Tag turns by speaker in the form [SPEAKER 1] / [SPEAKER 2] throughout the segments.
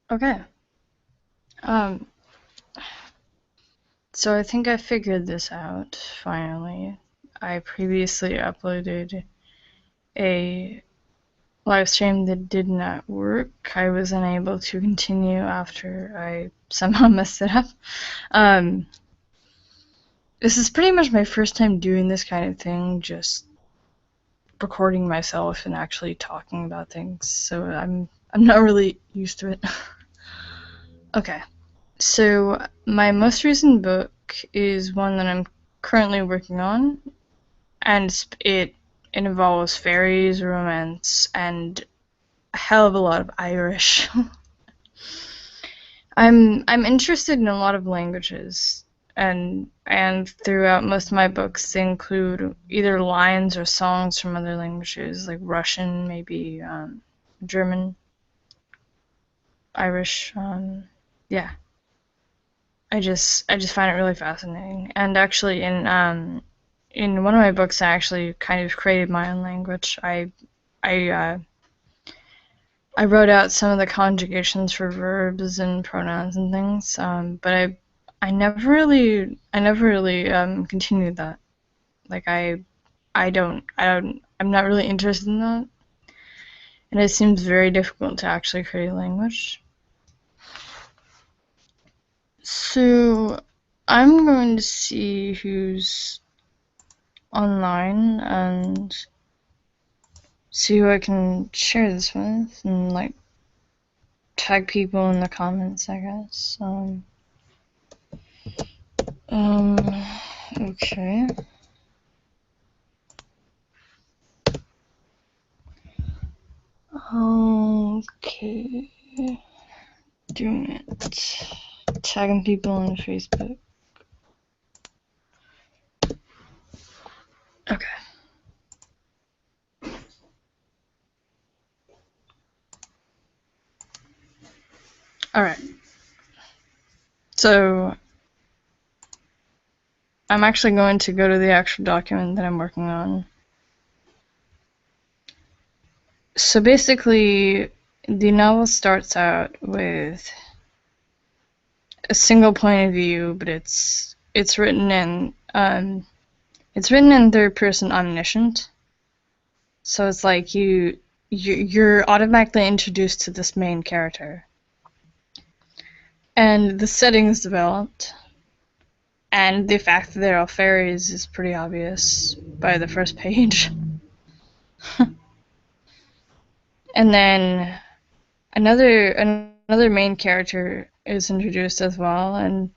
[SPEAKER 1] Okay. Um, so I think I figured this out finally. I previously uploaded a live stream that did not work. I was unable to continue after I somehow messed it up. Um, this is pretty much my first time doing this kind of thing, just recording myself and actually talking about things. So I'm not really used to it. Okay. So my most recent book is one that I'm currently working on, and it involves fairies, romance, and a hell of a lot of Irish. I'm interested in a lot of languages, and throughout most of my books they include either lines or songs from other languages, like Russian, maybe German, Irish. Yeah, I just find it really fascinating. And actually, in one of my books, I actually kind of created my own language. I I wrote out some of the conjugations for verbs and pronouns and things, but I never really continued that. Like I'm not really interested in that, and it seems very difficult to actually create a language. So I'm going to see who's online and see who I can share this with, and like tag people in the comments, I guess. Um, okay. Okay. Doing it. Tagging people on Facebook. Okay. Alright. So, I'm actually going to go to the actual document that I'm working on. So basically, the novel starts out with a single point of view, but it's written in third person omniscient. So it's like you're automatically introduced to this main character, and the setting is developed, and the fact that they're all fairies is pretty obvious by the first page. And then another main character is introduced as well, and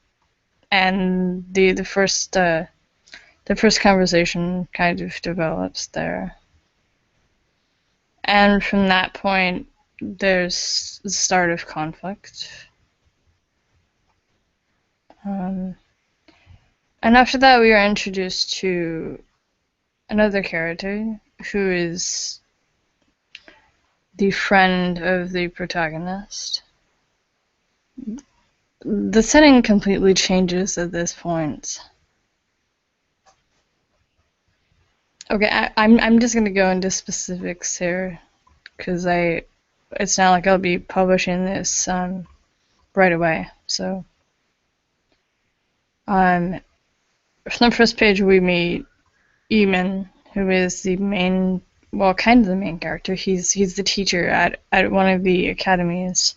[SPEAKER 1] the first conversation kind of develops there. And from that point, there's the start of conflict. And after that, we are introduced to another character who is the friend of the protagonist. The setting completely changes at this point. Okay, I'm just gonna go into specifics here, because it's not like I'll be publishing this right away. So from the first page we meet Eamon, who is the main, well, kind of the main character. He's the teacher at one of the academies.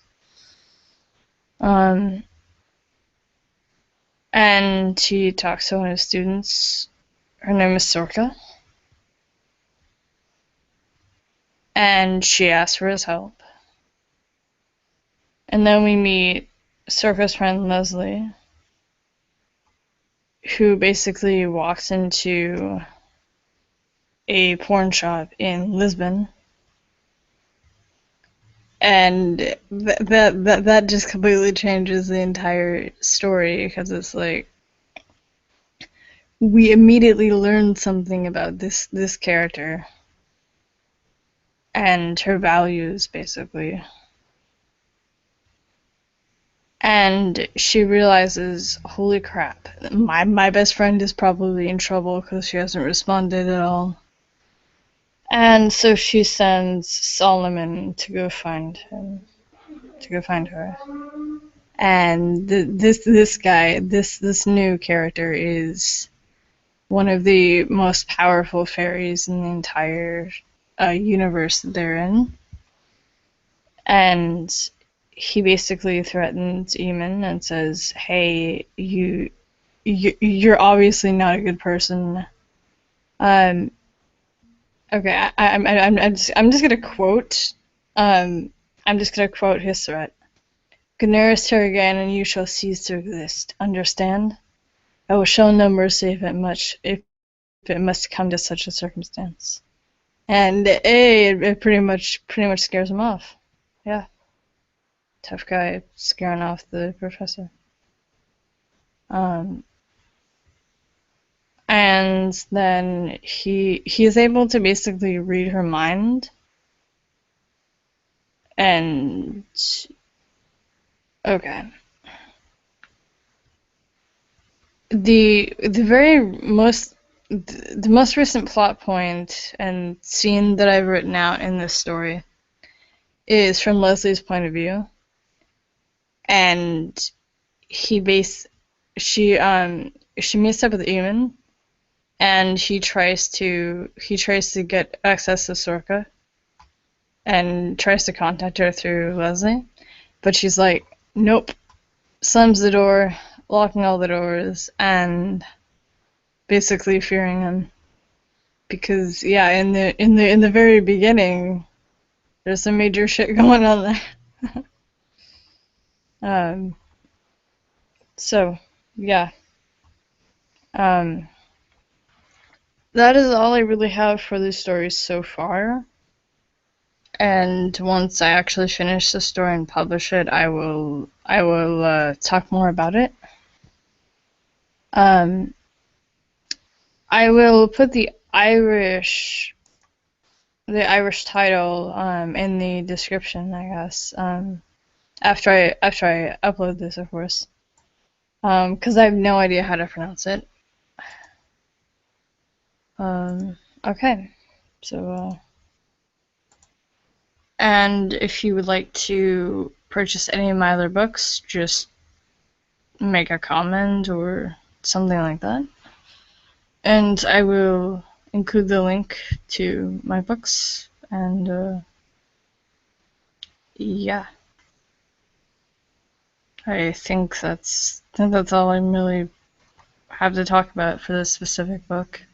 [SPEAKER 1] And he talks to one of his students. Her name is Sorka. And she asks for his help. And then we meet Sorka's friend Leslie, who basically walks into a porn shop in Lisbon. And that just completely changes the entire story, because it's like we immediately learn something about this character and her values, basically. And she realizes, holy crap, my best friend is probably in trouble because she hasn't responded at all. And so she sends Solomon to go find him. to go find her. And this new character is one of the most powerful fairies in the entire universe that they're in. And he basically threatens Eamon and says, "Hey, you're obviously not a good person." Um, okay, I'm just gonna quote. I'm just gonna quote his threat. "Daenerys Targaryen, and you shall cease to exist. Understand? I will show no mercy if it must come to such a circumstance." And it pretty much scares him off. Yeah, tough guy scaring off the professor. And then he is able to basically read her mind. And okay, the most recent plot point and scene that I've written out in this story is from Leslie's point of view, and she meets up with Eamon, and he tries to get access to Sorka, and tries to contact her through Leslie, but she's like, nope, slams the door, locking all the doors, and basically fearing him. Because yeah, in the very beginning, there's some major shit going on there. um, so yeah, that is all I really have for the stories so far. And once I actually finish the story and publish it, I will talk more about it. I will put the Irish title in the description, I guess. After I upload this, of course. Because I have no idea how to pronounce it. Okay, so and if you would like to purchase any of my other books, just make a comment or something like that, and I will include the link to my books. And yeah, I think that's all I really have to talk about for this specific book.